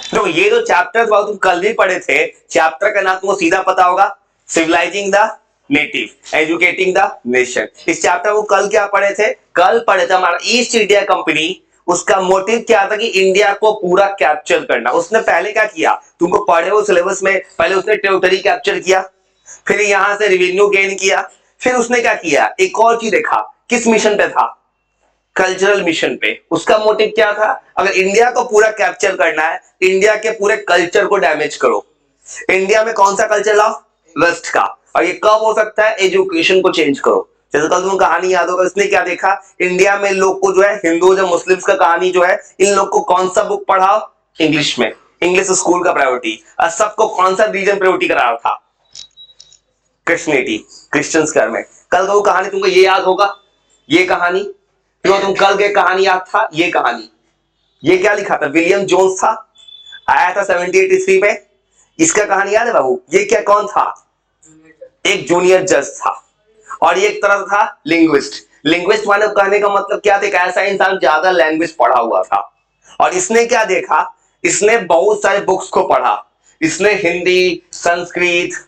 तो ये जो चैप्टर तुम कल भी पढ़े थे, चैप्टर का नाम तुमको सीधा पता होगा, civilising the native, educating the nation. इस चैप्टर को कल क्या पढ़े थे? कल पढ़े थे हमारा ईस्ट इंडिया कंपनी, उसका मोटिव क्या था कि इंडिया को पूरा कैप्चर करना। उसने पहले क्या किया, तुमको पढ़े हो सिलेबस में, पहले उसने टेरिटरी कैप्चर किया, फिर यहां से रेवेन्यू गेन किया, फिर उसने क्या किया, एक और चीज देखा, किस मिशन पे था, कल्चरल मिशन पे। उसका मोटिव क्या था, अगर इंडिया को पूरा कैप्चर करना है, इंडिया के पूरे कल्चर को डैमेज करो। इंडिया में कौन सा कल्चर लाओ, वेस्ट का। और ये कब हो सकता है, एजुकेशन को चेंज करो। जैसे कल तुमको कहानी याद होगा, इसने क्या देखा, इंडिया में लोग को जो है, हिंदू जो मुस्लिम्स का कहानी जो है, इन लोग को कौन सा बुक पढ़ाओ, इंग्लिश में, इंग्लिश स्कूल का प्रायोरिटी। और सबको कौन सा रीजन प्रायोरिटी करा रहा था, क्रिश्चियनिटी, क्रिश्चियंस घर में। कल वो कहानी तुमको ये याद होगा, ये कहानी जो तुम कल के कहानी याद था, ये कहानी, ये क्या लिखा था, विलियम जोन्स था, आया था 1783 में। इसका कहानी याद है बाबू, ये क्या कौन था, एक जूनियर जज था, और ये एक तरह था लिंग्विस्ट। लिंग्विस्ट माने कहने का मतलब क्या था, एक ऐसा इंसान ज्यादा लैंग्वेज पढ़ा हुआ था। और इसने क्या देखा, इसने बहुत सारे बुक्स को पढ़ा, इसने हिंदी, संस्कृत,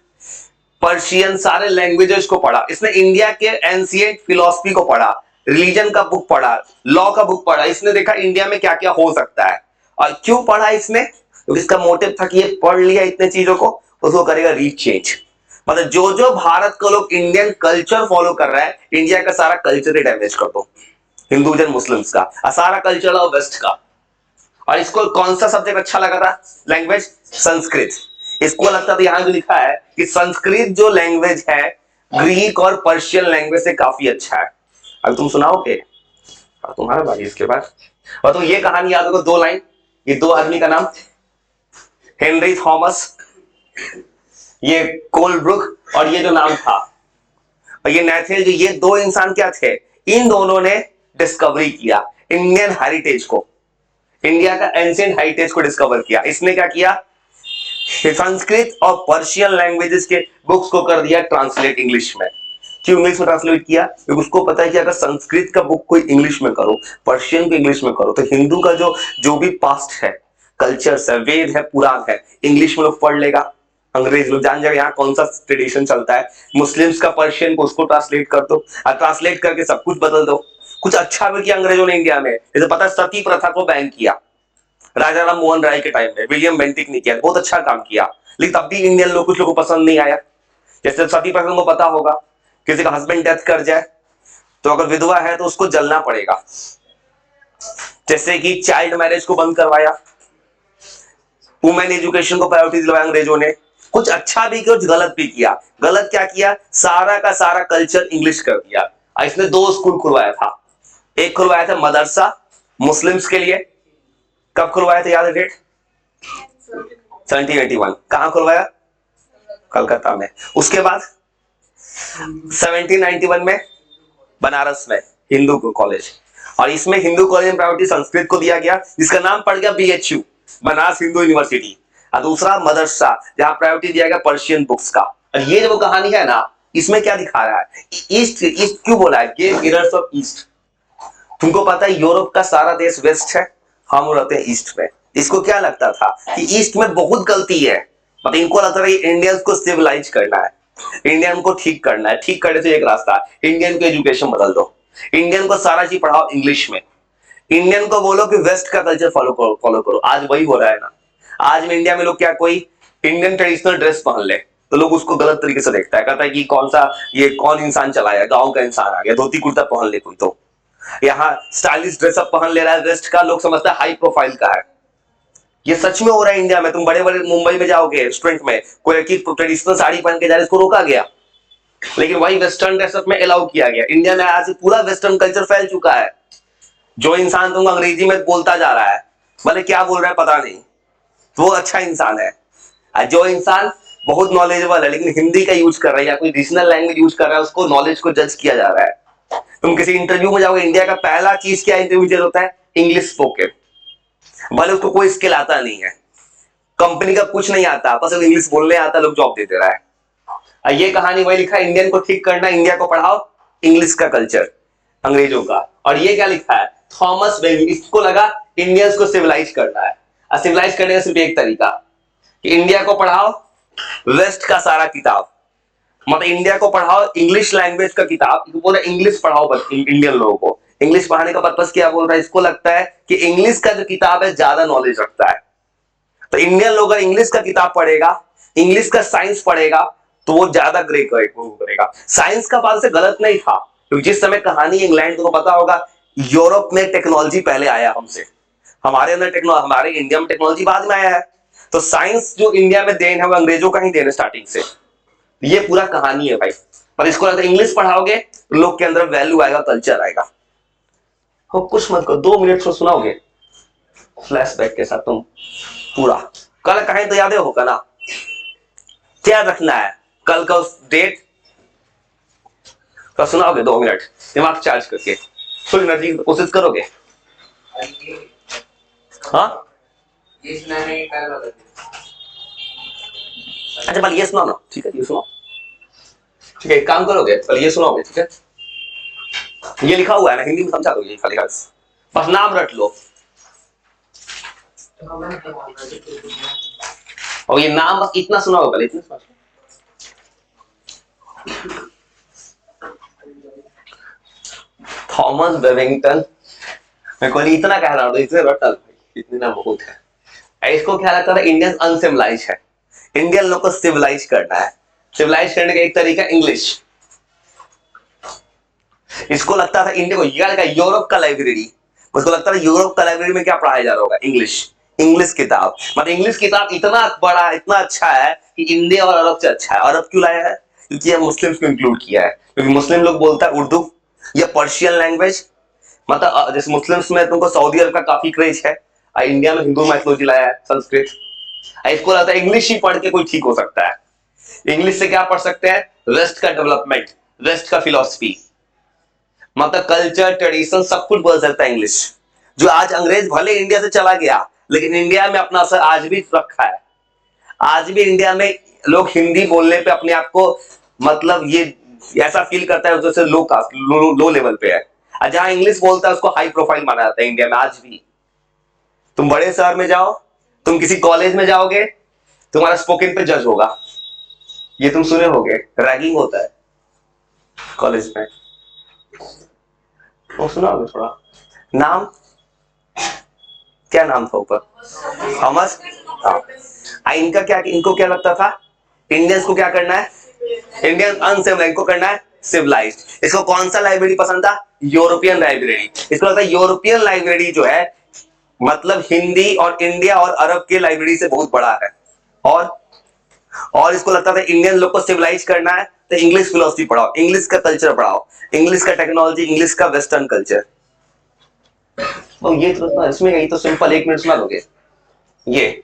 पर्शियन, सारे लैंग्वेजेस को पढ़ा। इसने इंडिया के एंशिएंट फिलोसफी को पढ़ा, रिलीजन का बुक पढ़ा, लॉ का बुक पढ़ा। इसने देखा इंडिया में क्या क्या हो सकता है। और क्यों पढ़ा इसने, क्योंकि इसका मोटिव था कि ये पढ़ लिया इतने चीजों को, उसको करेगा रीचेंज। मतलब जो जो भारत को लोग इंडियन कल्चर फॉलो कर रहा है, इंडिया का सारा कल्चर ही डैमेज कर दो, हिंदूजन मुस्लिम्स का, सारा कल्चर और वेस्ट का। और इसको कौन सा सब्जेक्ट अच्छा लगा था, लैंग्वेज, संस्कृत। इसको लगता था, यहां जो लिखा है कि संस्कृत जो लैंग्वेज है, ग्रीक और पर्शियन लैंग्वेज से काफी अच्छा है। अब तुम सुनाओगे, तुम्हारा भाई इसके बाद। और तो ये कहानी याद होगा, 2 लाइन, ये 2 आदमी का नाम, हेनरी थॉमस, ये कोलब्रुक, और ये जो नाम था, और ये नेथेल, जो ये 2 इंसान क्या थे, इन दोनों ने डिस्कवरी किया इंडियन हेरिटेज को, इंडिया का एंशिएंट हेरिटेज को डिस्कवर किया। इसने क्या किया, संस्कृत और पर्शियन लैंग्वेजेस के बुक्स को कर दिया ट्रांसलेट इंग्लिश में। क्यों इंग्लिश में ट्रांसलेट किया, क्योंकि उसको पता है कि अगर संस्कृत का बुक कोई इंग्लिश में करो, पर्शियन को इंग्लिश में करो, तो हिंदू का जो भी पास्ट है, कल्चर्स है, वेद है, पुराण है, इंग्लिश में लोग पढ़ लेगा, अंग्रेज लोग जान जाएगा यहाँ कौन सा ट्रेडिशन चलता है। मुस्लिम्स का पर्शियन को उसको ट्रांसलेट कर दो, और ट्रांसलेट करके सब कुछ बदल दो। कुछ अच्छा भी किया अंग्रेजों ने इंडिया में, जैसे पता है सती प्रथा को बैन किया राजा राम मोहन राय के टाइम में, विलियम बेंटिक ने किया, बहुत अच्छा काम किया। लेकिन तब भी इंडियन लोग, कुछ लोगों को पसंद नहीं आया। जैसे सती प्रथा को पता होगा, किसी का हस्बैंड डेथ कर जाए तो अगर विधवा है तो उसको जलना पड़ेगा। जैसे कि चाइल्ड मैरिज को बंद करवाया, वुमेन एजुकेशन को प्रायोरिटी दिलवाया अंग्रेजों ने। कुछ अच्छा भी किया, कुछ गलत भी किया। गलत क्या किया, सारा का सारा कल्चर इंग्लिश कर दिया। इसने 2 स्कूल खुलवाया था, एक खुलवाया था मदरसा मुस्लिम्स के लिए, कब खुलवाया था याद है डेट, 1781। कहां खुलवाया, कलकत्ता में। उसके बाद 1791 में बनारस में हिंदू कॉलेज, और इसमें हिंदू कॉलेज में प्रायोरिटी संस्कृत को दिया गया, जिसका नाम पड़ गया बीएचयू, बनारस हिंदू यूनिवर्सिटी। और दूसरा मदरसा, जहां प्रायोरिटी दिया गया पर्शियन बुक्स का। और ये जो कहानी है ना, इसमें क्या दिखा रहा है, ईस्ट, ईस्ट क्यों बोला है, गेव मिरर्स ऑफ ईस्ट। तुमको पता है यूरोप का सारा देश वेस्ट है, हम रहते हैं ईस्ट में। इसको क्या लगता था कि ईस्ट में बहुत गलती है, मतलब इनको लगता था कि इंडियंस को सिविलाइज करना है, इंडियन को ठीक करना है। ठीक करने से एक रास्ता, इंडियन को एजुकेशन बदल दो, इंडियन को सारा चीज पढ़ाओ इंग्लिश में, इंडियन को बोलो कि वेस्ट का कल्चर फॉलो करो। आज वही हो रहा है ना। आज में इंडिया में लोग क्या, कोई इंडियन ट्रेडिशनल ड्रेस पहन ले तो लोग उसको गलत तरीके से देखता है, कहता है कि कौन सा, ये कौन इंसान चलाया, गांव का इंसान आ गया, धोती कुर्ता पहन ले कोई, तो यहाँ स्टाइलिश ड्रेसअप पहन ले रहा है वेस्ट का, लोग समझता है हाई प्रोफाइल का है। ये सच में हो रहा है इंडिया में। तुम बड़े बड़े मुंबई में जाओगे रेस्टोरेंट में, कोई लड़की ट्रेडिशनल साड़ी पहन के जा रही है, इसको रोका गया, लेकिन वही वेस्टर्न ड्रेसअप में अलाउ किया गया। इंडिया में आज पूरा वेस्टर्न कल्चर फैल चुका है। जो इंसान तुमको अंग्रेजी में बोलता जा रहा है, भले क्या बोल रहा है पता नहीं, तो वो अच्छा इंसान है। जो इंसान बहुत नॉलेजेबल है लेकिन हिंदी का यूज कर रहा है या कोई रीजनल लैंग्वेज यूज कर रहा है, उसको नॉलेज को जज किया जा रहा है। तुम किसी इंटरव्यू में जाओगे, इंडिया का पहला चीज क्या इंटरव्यू होता है, इंग्लिश स्पोकन। भले उसको कोई स्किल आता नहीं है, कंपनी का कुछ नहीं आता, बस इंग्लिश बोलने आता, लोग जॉब दे दे रहा है। ये कहानी वही लिखा है, इंडियन को ठीक करना, इंडिया को पढ़ाओ इंग्लिश का कल्चर, अंग्रेजों का। और ये क्या लिखा है, थॉमस बेबी, इसको लगा इंडियंस को सिविलाइज करना है। सिविलाइज करने का सिर्फ एक तरीका कि इंडिया को पढ़ाओ वेस्ट का सारा किताब, मतलब इंडिया को पढ़ाओ इंग्लिश लैंग्वेज का किताब, पूरा इंग्लिश पढ़ाओ इंडियन लोगों को। इंग्लिश पढ़ाने का पर्पस क्या बोल रहा है, इसको लगता है कि इंग्लिश का जो किताब है ज्यादा नॉलेज रखता है। तो इंडियन लोग अगर इंग्लिश का किताब पढ़ेगा, इंग्लिश का साइंस पढ़ेगा, तो वो ज्यादा ग्रेड करेगा। साइंस का बात से गलत नहीं था, क्योंकि जिस समय कहानी इंग्लैंड को पता होगा, यूरोप में टेक्नोलॉजी पहले आया हमसे, हमारे अंदर टेक्नोलॉजी, हमारे इंडिया में टेक्नोलॉजी बाद में आया है। तो साइंस जो इंडिया में देन है वो अंग्रेजों का ही देन है स्टार्टिंग से। ये पूरा कहानी है भाई। पर इसको अगर इंग्लिश पढ़ाओगे तो लोग के अंदर वैल्यू आएगा, कल्चर आएगा। हो कुछ मत करो, 2 मिनट से सुनाओगे फ्लैशबैक के साथ तुम पूरा। कल कहीं तो याद होगा ना, क्या रखना है कल का उस डेट तो सुनाओगे 2 मिनट दिमाग चार्ज करके, फुल एनर्जी कोशिश करोगे। हाँ अच्छा पहले ये सुनाओ ना, ठीक है ये सुनाओ, ठीक है एक काम करोगे पहले ये सुनाओगे, ठीक है ये लिखा हुआ है ना हिंदी में, समझा दो ये खाली बस नाम रट लो। और ये नाम बस इतना सुनाओगे पहले, इतना सुना। थॉमस बेबिंगटन, मैं कोई इतना कह रहा हूं, इतने रटल इतने ना बहुत है। इसको क्या लगता है, इंडियन अनसिविलाइज है, इंडियन लोग को सिविलाइज करना है। सिविलाइज करने का एक तरीका इंग्लिश। इसको लगता था इंडिया को, यूरोप का लाइब्रेरी, उसको लगता था यूरोप का लाइब्रेरी में क्या पढ़ाया जा रहा होगा, इंग्लिश। इंग्लिश किताब, मतलब इंग्लिश किताब इतना बड़ा इतना अच्छा है कि इंडिया और अरब से अच्छा है। अरब क्यों लाया है, क्योंकि ये मुस्लिम्स को इंक्लूड किया है, क्योंकि मुस्लिम लोग बोलता है उर्दू या पर्शियन लैंग्वेज। मतलब जैसे मुस्लिम्स में तुमको सऊदी अरब का काफी क्रेज है, और इंडिया में हिंदू माइथोलॉजी लाया है, संस्कृत। इसको लगता है इंग्लिश ही पढ़ के कोई ठीक हो सकता है। इंग्लिश से क्या पढ़ सकते हैं, वेस्ट का डेवलपमेंट, वेस्ट का फिलॉसफी, मतलब कल्चर ट्रेडिशन सब कुछ बोल सकता है इंग्लिश। जो आज अंग्रेज भले इंडिया से चला गया, लेकिन इंडिया में अपना असर आज भी रखा है। आज भी इंडिया में लोग हिंदी बोलने पे अपने आप को मतलब ये ऐसा फील करता है जैसे लो कास्ट, लो लेवल पे है। और जहां इंग्लिश बोलता है उसको हाई प्रोफाइल माना जाता है इंडिया में आज भी। तुम बड़े शहर में जाओ, तुम किसी कॉलेज में जाओगे, तुम्हारा स्पोकन पे जज होगा। ये तुम सुने होगे, रैगिंग होता है कॉलेज में, वो सुना होगा थोड़ा। नाम क्या नाम था ऊपर, थॉमस। हाँ इनका क्या, इनको क्या लगता था, इंडियंस को क्या करना है, इंडियन अनसिविलाइज्ड को करना है सिविलाइज्ड। इसको कौन सा लाइब्रेरी पसंद था, यूरोपियन लाइब्रेरी। इसको लगता है यूरोपियन लाइब्रेरी जो है मतलब हिंदी और इंडिया और अरब के लाइब्रेरी से बहुत बड़ा है। और इसको लगता था इंडियन लोग को सिविलाइज करना है तो इंग्लिश फिलोसफी पढ़ाओ, इंग्लिश का कल्चर पढ़ाओ, इंग्लिश का टेक्नोलॉजी, इंग्लिश का वेस्टर्न कल्चर। ये तो इसमें यही तो सिंपल 1 मिनट सुना दोगे, ये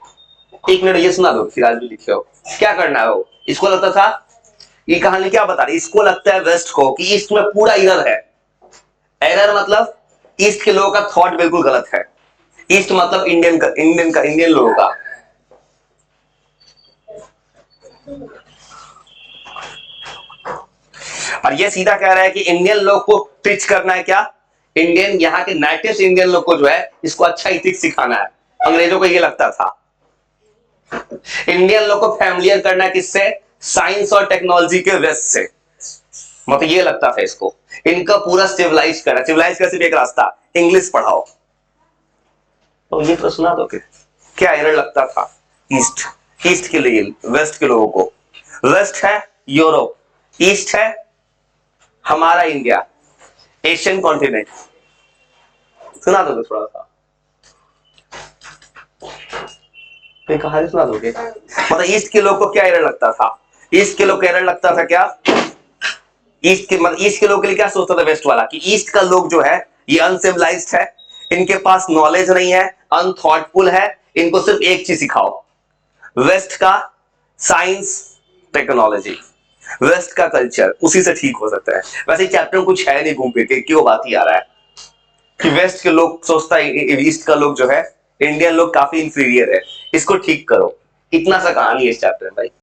1 मिनट ये सुना दो, फिर आज भी लिखे हो क्या करना है। वो इसको लगता था, ये कहानी क्या बता रही, इसको लगता है वेस्ट को कि ईस्ट में पूरा एरर है। एरर मतलब ईस्ट के लोगों का थॉट बिल्कुल गलत है। ईस्ट मतलब इंडियन लोगों का। और ये सीधा कह रहा है कि इंडियन लोग को टीच करना है क्या, इंडियन यहाँ के नेटिव इंडियन लोग को जो है इसको अच्छा इथिक्स सिखाना है। अंग्रेजों को ये लगता था। इंडियन लोग को फैमिलियर करना है किससे, साइंस और टेक्नोलॉजी के वेस्ट से, मतलब ये लगता था इसको। इनका पूरा सिविलाइज करना, सिविलाइज का सिर्फ एक रास्ता, इंग्लिश पढ़ाओ। तो ये तो सुना दो क्या एरर लगता था ईस्ट के लिए, वेस्ट के लोगों को। वेस्ट है यूरोप, ईस्ट है हमारा इंडिया, एशियन कॉन्टिनेंट। सुना दोगे थोड़ा सा, कहानी सुना दोगे। मतलब ईस्ट के लोग को क्या एरर लगता था, ईस्ट के लोग को एरर लगता था क्या, ईस्ट के लोग के लिए क्या सोचता था वेस्ट वाला कि ईस्ट का लोग जो है ये अनसिविलाइज्ड है, इनके पास नॉलेज नहीं है, अनथॉटफुल है, इनको सिर्फ एक चीज सिखाओ, वेस्ट का साइंस टेक्नोलॉजी, वेस्ट का कल्चर, उसी से ठीक हो सकता है। वैसे चैप्टर में कुछ है नहीं घूम फिर के, क्यों बात ही आ रहा है कि वेस्ट के लोग सोचता है ईस्ट का लोग जो है, इंडियन लोग काफी इंफीरियर है, इसको ठीक करो। इतना सा कहानी है इस चैप्टर में भाई।